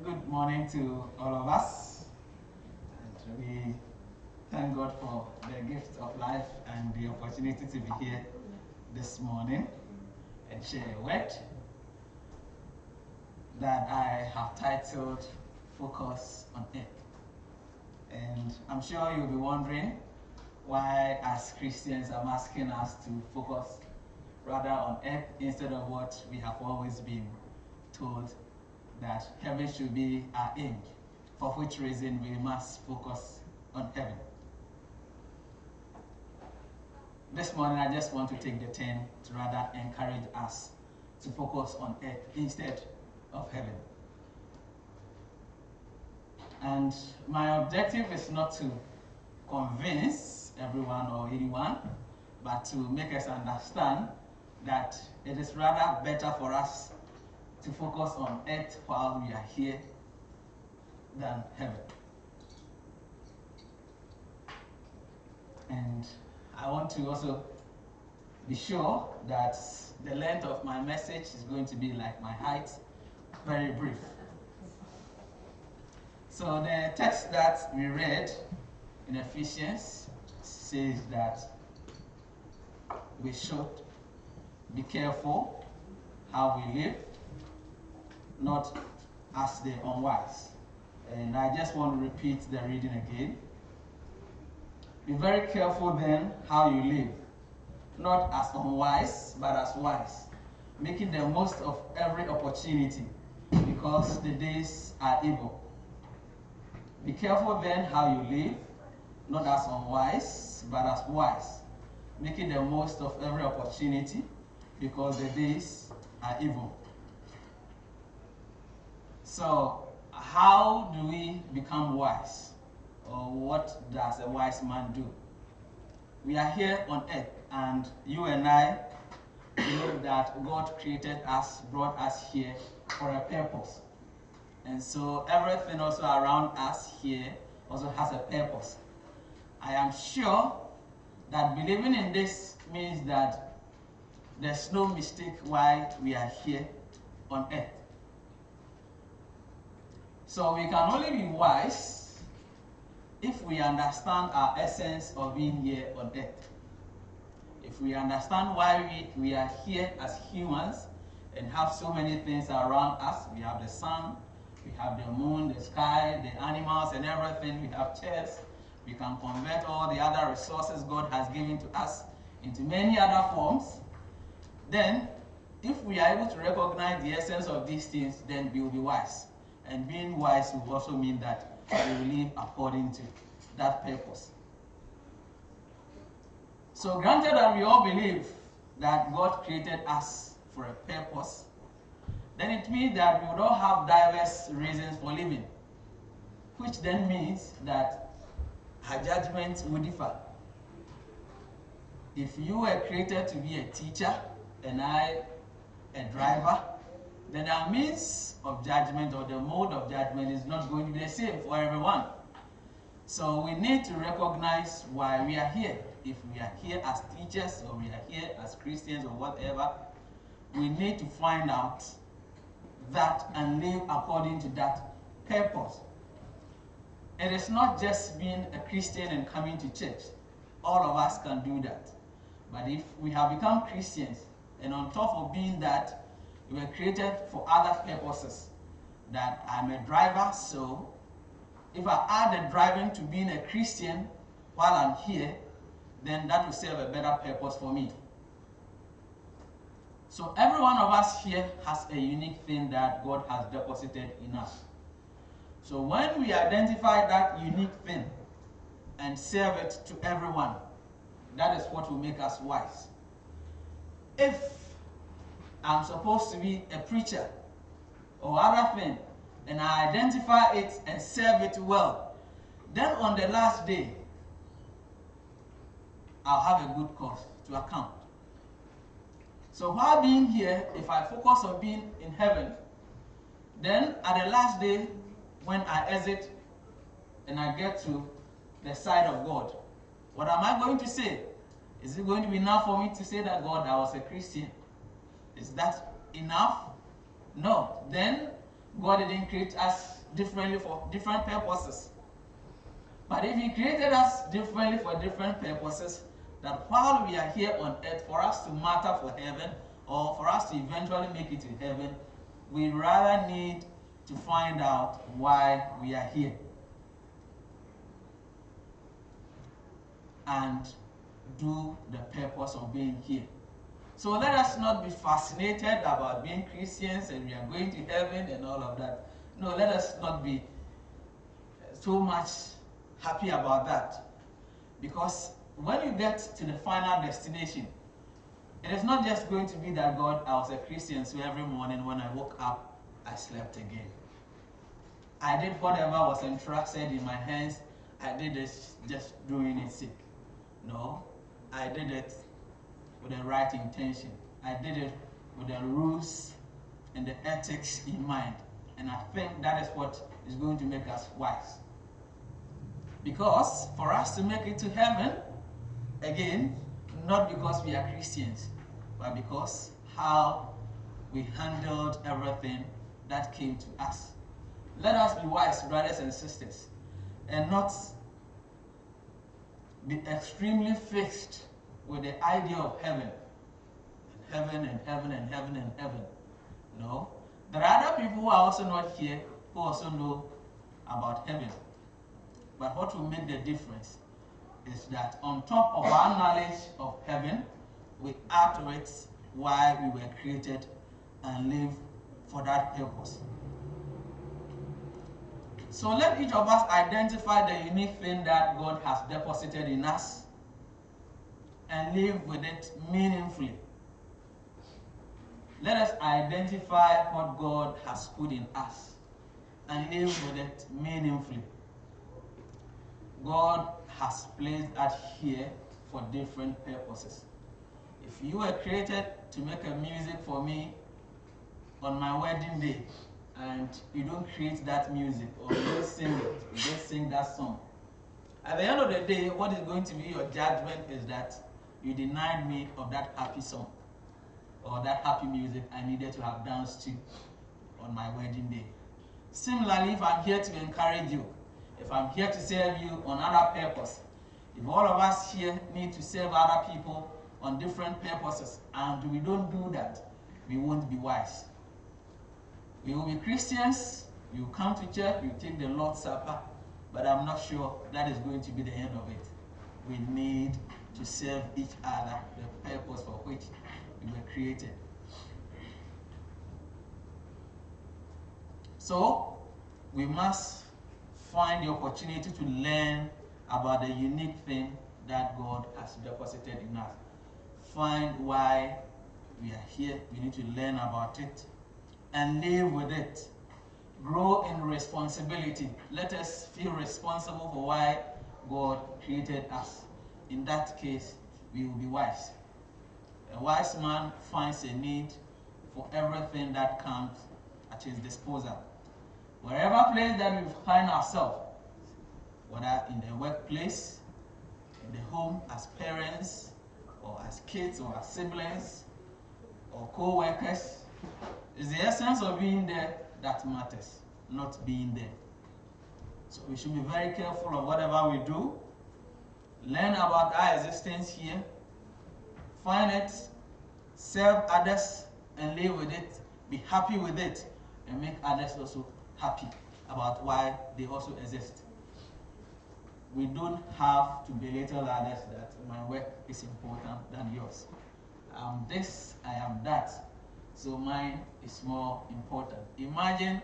Good morning to all of us. And we thank God for the gift of life and the opportunity to be here this morning and share a word that I have titled Focus on Earth. And I'm sure you'll be wondering why, as Christians, I'm asking us to focus rather on earth instead of what we have always been told, that heaven should be our aim, for which reason we must focus on heaven. This morning I just want to take the turn to rather encourage us to focus on earth instead of heaven. And my objective is not to convince everyone or anyone, but to make us understand that it is rather better for us to focus on earth while we are here than heaven. And I want to also be sure that the length of my message is going to be like my height, very brief. So the text that we read in Ephesians says that we should be careful how we live, not as the unwise. And I just want to repeat the reading again. Be very careful then how you live, not as unwise, but as wise, making the most of every opportunity, because the days are evil. Be careful then how you live, not as unwise, but as wise, making the most of every opportunity, because the days are evil. So, how do we become wise? Or what does a wise man do? We are here on earth, and you and I know that God created us, brought us here for a purpose. And so everything also around us here also has a purpose. I am sure that believing in this means that there's no mistake why we are here on earth. So we can only be wise if we understand our essence of being here on earth. If we understand why we are here as humans and have so many things around us, we have the sun, we have the moon, the sky, the animals and everything, we have chairs, we can convert all the other resources God has given to us into many other forms, then if we are able to recognize the essence of these things, then we will be wise. And being wise will also mean that we will live according to that purpose. So granted that we all believe that God created us for a purpose, then it means that we would all have diverse reasons for living, which then means that our judgments will differ. If you were created to be a teacher and I a driver, then our means of judgment or the mode of judgment is not going to be the same for everyone. So we need to recognize why we are here. If we are here as teachers or we are here as Christians or whatever, we need to find out that and live according to that purpose. It is not just being a Christian and coming to church. All of us can do that. But if we have become Christians, and on top of being that, we were created for other purposes, that I'm a driver, so if I add the driving to being a Christian while I'm here, then that will serve a better purpose for me. So every one of us here has a unique thing that God has deposited in us. So when we identify that unique thing and serve it to everyone, that is what will make us wise. If I'm supposed to be a preacher or other thing, and I identify it and serve it well, then on the last day, I'll have a good cause to account. So while being here, if I focus on being in heaven, then at the last day, when I exit and I get to the side of God, what am I going to say? Is it going to be enough for me to say that, God, I was a Christian? Is that enough? No. Then God didn't create us differently for different purposes. But if He created us differently for different purposes, that while we are here on earth, for us to matter for heaven, or for us to eventually make it to heaven, we rather need to find out why we are here. And do the purpose of being here. So let us not be fascinated about being Christians and we are going to heaven and all of that. No, let us not be so much happy about that. Because when you get to the final destination, it is not just going to be that God, I was a Christian, so every morning when I woke up, I slept again. I did whatever was entrusted in my hands. I did it just doing it sick. No, I did it with the right intention. I did it with the rules and the ethics in mind. And I think that is what is going to make us wise. Because for us to make it to heaven, again, not because we are Christians, but because how we handled everything that came to us. Let us be wise, brothers and sisters, and not be extremely fixed with the idea of heaven. And heaven and heaven and heaven and heaven. No. There are other people who are also not here who also know about heaven. But what will make the difference is that on top of our knowledge of heaven, we add to it why we were created and live for that purpose. So let each of us identify the unique thing that God has deposited in us and live with it meaningfully. Let us identify what God has put in us and live with it meaningfully. God has placed us here for different purposes. If you were created to make a music for me on my wedding day, and you don't create that music, or you don't sing it, you just sing that song, at the end of the day, what is going to be your judgment is that you denied me of that happy song, or that happy music I needed to have danced to on my wedding day. Similarly, if I'm here to encourage you, if I'm here to serve you on other purpose, if all of us here need to serve other people on different purposes, and we don't do that, we won't be wise. We will be Christians, you come to church, you take the Lord's Supper, but I'm not sure that is going to be the end of it. We need to serve each other, the purpose for which we were created. So, we must find the opportunity to learn about the unique thing that God has deposited in us. Find why we are here. We need to learn about it and live with it. Grow in responsibility. Let us feel responsible for why God created us. In that case, we will be wise. A wise man finds a need for everything that comes at his disposal. Wherever place that we find ourselves, whether in the workplace, in the home as parents, or as kids, or as siblings, or co-workers, it's the essence of being there that matters, not being there. So we should be very careful of whatever we do. Learn about our existence here. Find it, serve others, and live with it. Be happy with it, and make others also happy about why they also exist. We don't have to belittle others that my work is important than yours. I am this, I am that, so mine is more important. Imagine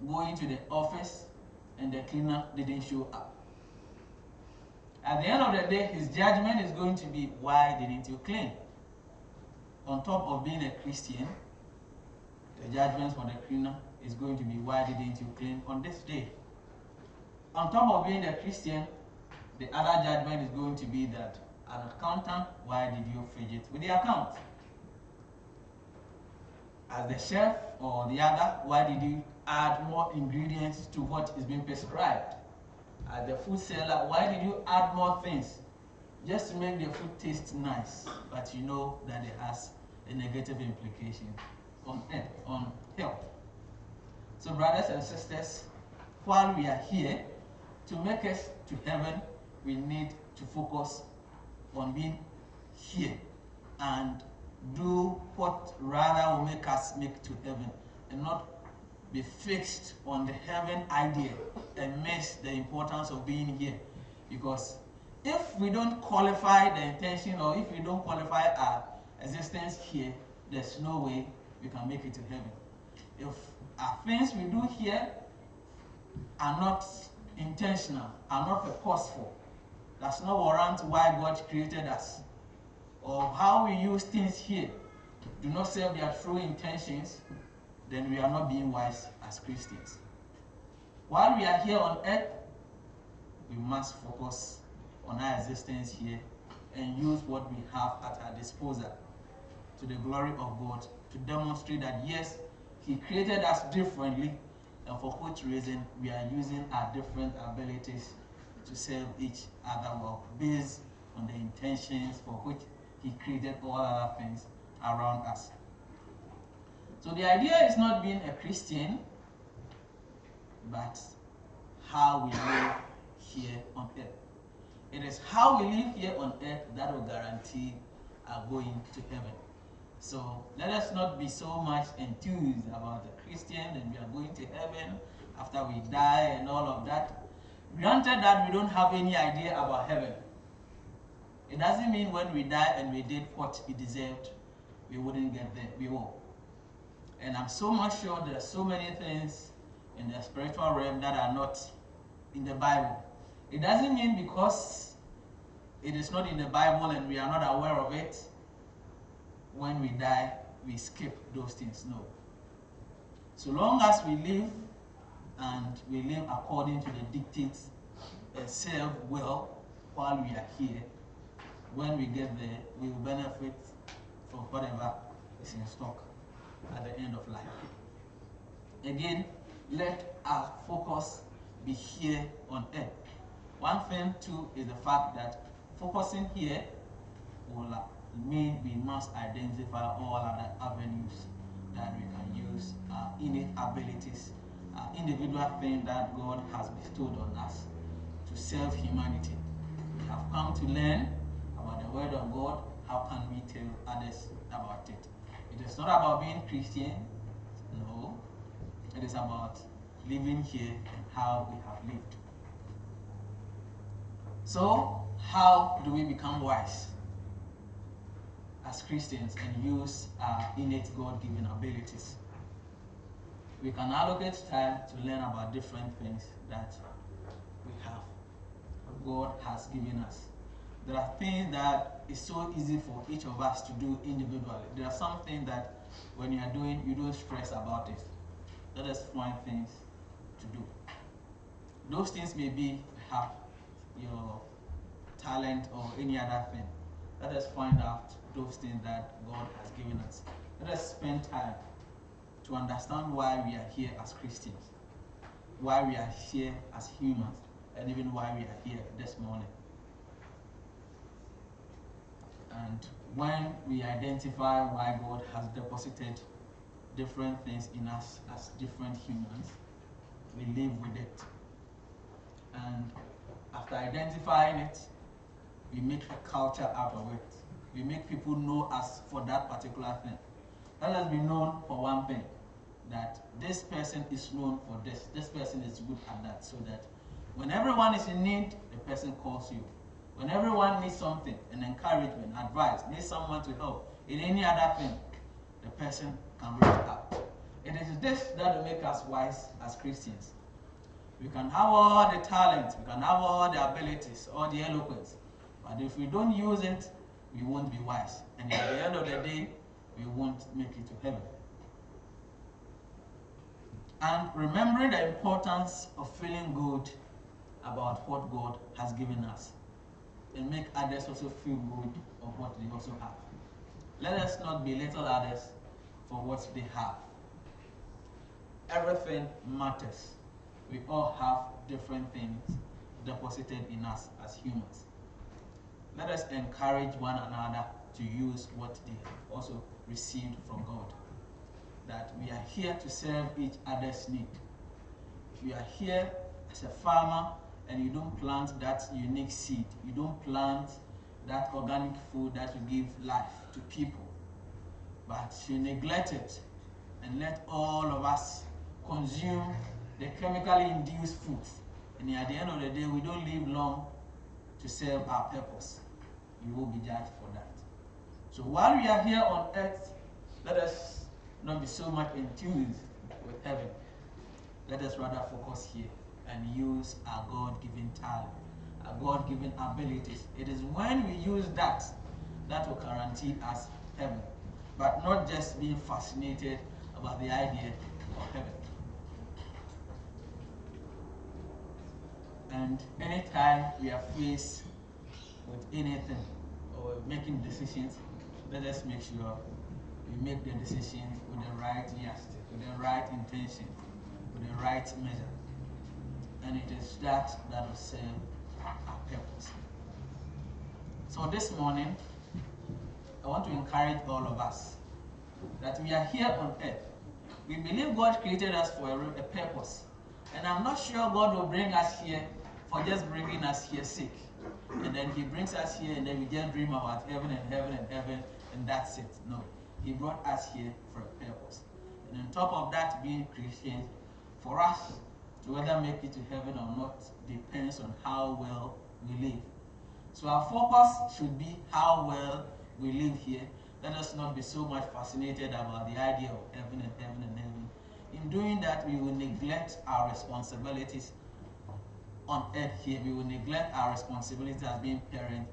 going to the office and the cleaner didn't show up. At the end of the day, his judgment is going to be, why didn't you clean? On top of being a Christian, the judgment for the cleaner is going to be, why didn't you clean on this day? On top of being a Christian, the other judgment is going to be that, an accountant, why did you fidget with the account? As the chef or the other, why did you add more ingredients to what is being prescribed? As the food seller, why did you add more things just to make the food taste nice, but you know that it has a negative implication on health? So brothers and sisters, while we are here, to make us to heaven, we need to focus on being here and do what rather will make us make to heaven, and not be fixed on the heaven idea and miss the importance of being here. Because if we don't qualify the intention, or if we don't qualify our existence here, there's no way we can make it to heaven. If our things we do here are not intentional, are not purposeful, does not warrant why God created us, or how we use things here do not serve their true intentions, then we are not being wise as Christians. While we are here on earth, we must focus on our existence here and use what we have at our disposal to the glory of God, to demonstrate that yes, He created us differently, and for which reason we are using our different abilities to serve each other well, based on the intentions for which He created all other things around us. So the idea is not being a Christian, but how we live here on earth. It is how we live here on earth that will guarantee our going to heaven. So let us not be so much enthused about the Christian and we are going to heaven after we die and all of that. Granted that we don't have any idea about heaven, it doesn't mean when we die and we did what we deserved, we wouldn't get there. We will. And I'm so much sure there are so many things in the spiritual realm that are not in the Bible. It doesn't mean because it is not in the Bible and we are not aware of it, when we die, we skip those things. No. So long as we live and we live according to the dictates and serve well while we are here, when we get there, we will benefit from whatever is in stock at the end of life. Again, let our focus be here on earth. One thing too is the fact that focusing here will mean we must identify all other avenues that we can use our innate abilities, our individual thing that God has bestowed on us to serve humanity. We have come to learn about the Word of God. How can we tell others about it? It is not about being Christian, no. It is about living here and how we have lived. So, how do we become wise as Christians and use our innate God-given abilities? We can allocate time to learn about different things that we have, God has given us. There are things that is so easy for each of us to do individually. There are some things that when you are doing, you don't stress about it. Let us find things to do. Those things may be perhaps your talent or any other thing. Let us find out those things that God has given us. Let us spend time to understand why we are here as Christians, why we are here as humans, and even why we are here this morning. And when we identify why God has deposited different things in us as different humans, we live with it. And after identifying it, we make a culture out of it. We make people know us for that particular thing. Let us be known for one thing, that this person is known for this person is good at that, so that when everyone is in need, the person calls you. When everyone needs something, an encouragement, advice, needs someone to help in any other thing, the person can reach out. It is this that will make us wise as Christians. We can have all the talents, we can have all the abilities, all the eloquence, but if we don't use it, we won't be wise. And at the end of the day, we won't make it to heaven. And remembering the importance of feeling good about what God has given us, and make others also feel good of what they also have. Let us not belittle others for what they have. Everything matters. We all have different things deposited in us as humans. Let us encourage one another to use what they also received from God. that we are here to serve each other's need. If you are here as a farmer and you don't plant that unique seed, you don't plant that organic food that will give life to people, but you neglect it and let all of us consume the chemically induced foods, and at the end of the day we don't live long to serve our purpose, you will be judged for that. So while we are here on earth, let us not be so much enthused with heaven. Let us rather focus here and use our God-given talent, our God-given abilities. It is when we use that that will guarantee us heaven, but not just being fascinated about the idea of heaven. And anytime we are faced with anything or making decisions, let us make sure we make the decisions with the right yardstick, with the right intention, with the right measure. And it is that that will serve our purpose. So this morning, I want to encourage all of us that we are here on earth. We believe God created us for a purpose. And I'm not sure God will bring us here for just bringing us here sick. And then he brings us here and then we just dream about heaven and heaven and heaven and that's it. No. He brought us here for a purpose. And on top of that, being Christians, for us to whether make it to heaven or not depends on how well we live. So our focus should be how well we live here. Let us not be so much fascinated about the idea of heaven and heaven and heaven. In doing that, we will neglect our responsibilities on earth here. We will neglect our responsibilities as being parents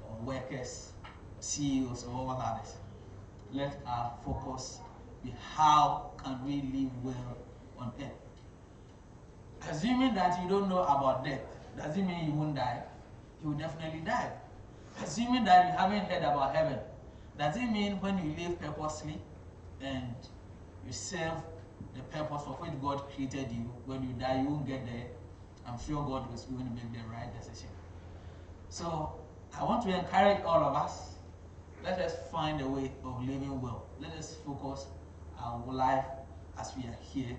or workers, CEOs or all others. Let our focus be how can we live well on earth. Assuming that you don't know about death, does it mean you won't die? You will definitely die. Assuming that you haven't heard about heaven, does it mean when you live purposely and you serve the purpose for which God created you, when you die you won't get there? I'm sure God was going to make the right decision. So I want to encourage all of us, let us find a way of living well. Let us focus our life as we are here.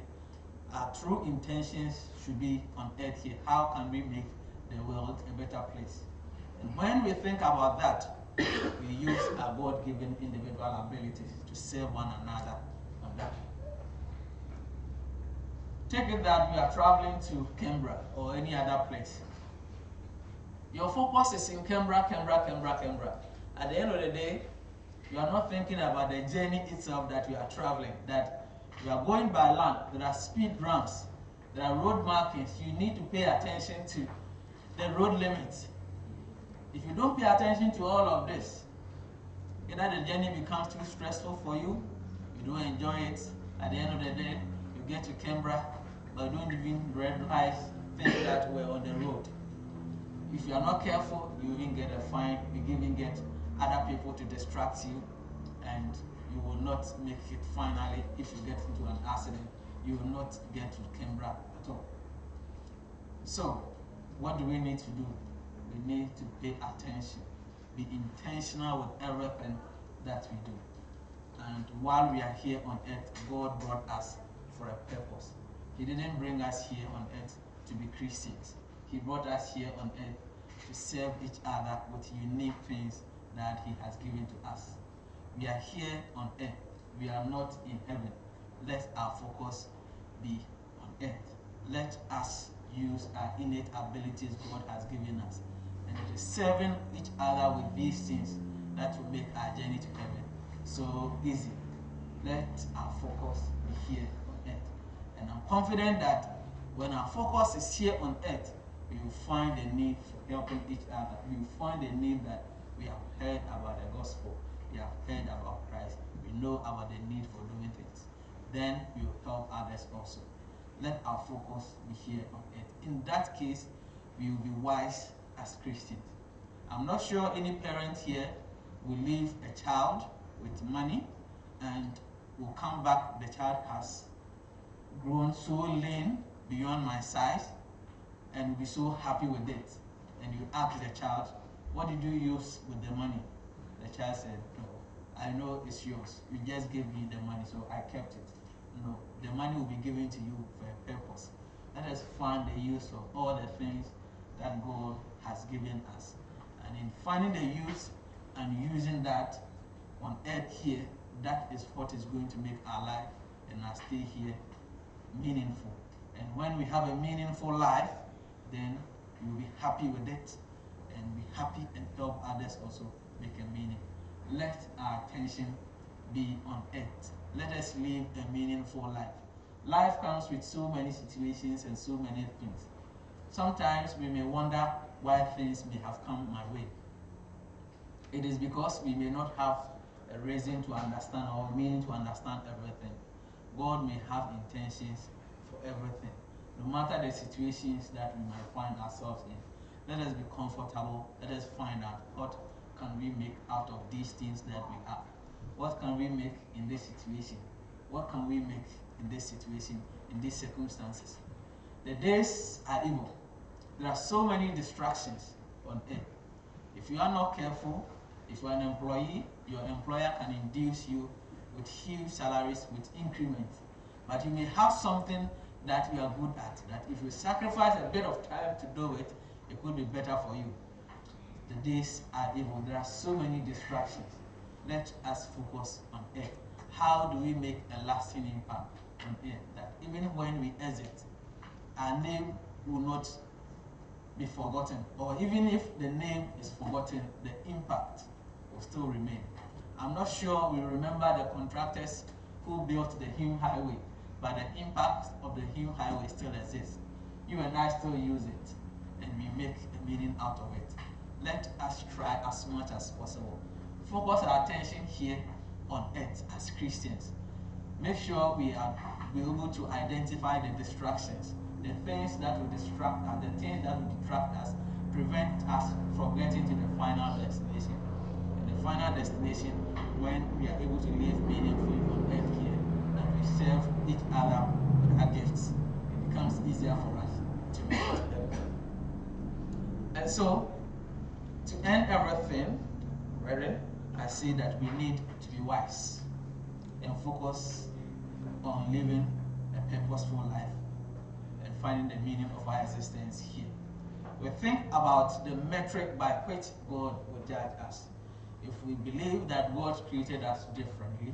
Our true intentions should be on earth here. How can we make the world a better place? And when we think about that, we use our God-given individual abilities to serve one another on that. Take it that we are traveling to Canberra or any other place. Your focus is in Canberra. At the end of the day, you are not thinking about the journey itself that you are traveling, that you are going by land, there are speed ramps, there are road markings, you need to pay attention to the road limits. If you don't pay attention to all of this, either the journey becomes too stressful for you, you don't enjoy it, at the end of the day, you get to Canberra, but you don't even realize things that were on the road. If you are not careful, you even get a fine, you even get other people to distract you, and you will not make it finally. If you get into an accident, you will not get to Canberra at all. So, what do we need to do? We need to pay attention, be intentional with everything that we do. And while we are here on earth, God brought us for a purpose. He didn't bring us here on earth to be Christians. He brought us here on earth to serve each other with unique things that he has given to us. We are here on earth. We are not in heaven. Let our focus be on earth. Let us use our innate abilities God has given us. And it is serving each other with these things that will make our journey to heaven so easy. Let our focus be here on earth. And I'm confident that when our focus is here on earth, we will find a need for helping each other. We will find a need that we have heard about the gospel. We have heard about Christ. We know about the need for doing things. Then we will help others also. Let our focus be here on earth. In that case, we will be wise as Christians. I'm not sure any parent here will leave a child with money and will come back, the child has grown so lean beyond my size, and will be so happy with it. And you ask the child, what did you use with the money? The child said, no, I know it's yours. You just gave me the money, so I kept it. No, the money will be given to you for a purpose. Let us find the use of all the things that God has given us. And in finding the use and using that on earth here, that is what is going to make our life and our stay here meaningful. And when we have a meaningful life, then we will be happy with it and be happy and help others also make a meaning. Let our attention be on earth. Let us live a meaningful life. Life comes with so many situations and so many things. Sometimes we may wonder why things may have come my way. It is because we may not have a reason to understand or meaning to understand everything. God may have intentions for everything. No matter the situations that we might find ourselves in, let us be comfortable. Let us find out what can we make out of these things that we have. What can we make in this situation? What can we make in this situation, in these circumstances? The days are evil. There are so many distractions on earth. If you are not careful, if you are an employee, your employer can induce you with huge salaries, with increments. But you may have something that you are good at, that if you sacrifice a bit of time to do it, it could be better for you. The days are evil. There are so many distractions. Let us focus on earth. How do we make a lasting impact on earth? That even when we exit, our name will not be forgotten. Or even if the name is forgotten, the impact will still remain. I'm not sure we remember the contractors who built the Hume Highway, but the impact of the Hume Highway still exists. You and I still use it, and we make a meaning out of it. Let us try as much as possible. Focus our attention here on earth as Christians. Make sure we are able to identify the distractions, the things that will distract us, the things that will detract us, prevent us from getting to the final destination. And the final destination, when we are able to live meaningfully on earth here, and we serve each other with our gifts, it becomes easier for us to make it. And so, to end everything, brethren, I say that we need to be wise and focus on living a purposeful life and finding the meaning of our existence here. We think about the metric by which God will judge us. If we believe that God created us differently,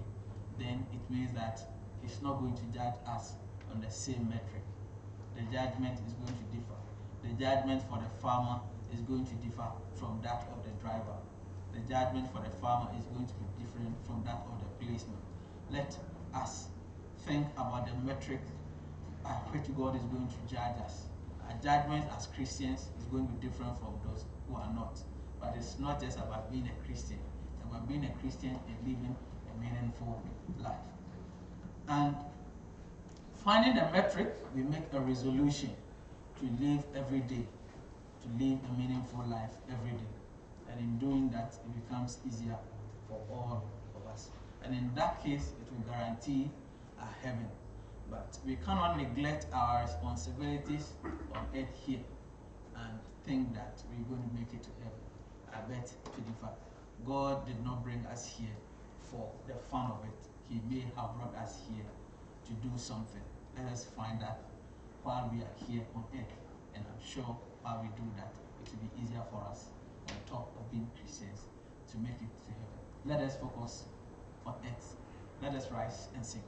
then it means that He's not going to judge us on the same metric. The judgment is going to differ. The judgment for the farmer is going to differ from that of the driver. The judgment for the farmer is going to be different from that of the policeman. Let us think about the metric by which God is going to judge us. Our judgment as Christians is going to be different from those who are not. But it's not just about being a Christian. It's about being a Christian and living a meaningful life. And finding the metric, we make a resolution to live every day, to live a meaningful life every day. And in doing that, it becomes easier for all of us. And in that case, it will guarantee a heaven. But we cannot neglect our responsibilities on earth here and think that we're going to make it to heaven. I bet to differ. God did not bring us here for the fun of it. He may have brought us here to do something. Let us find that while we are here on earth. And I'm sure while we do that, it will be easier for us on top of being Christians to make it to heaven. Let us focus on earth. Let us rise and sing.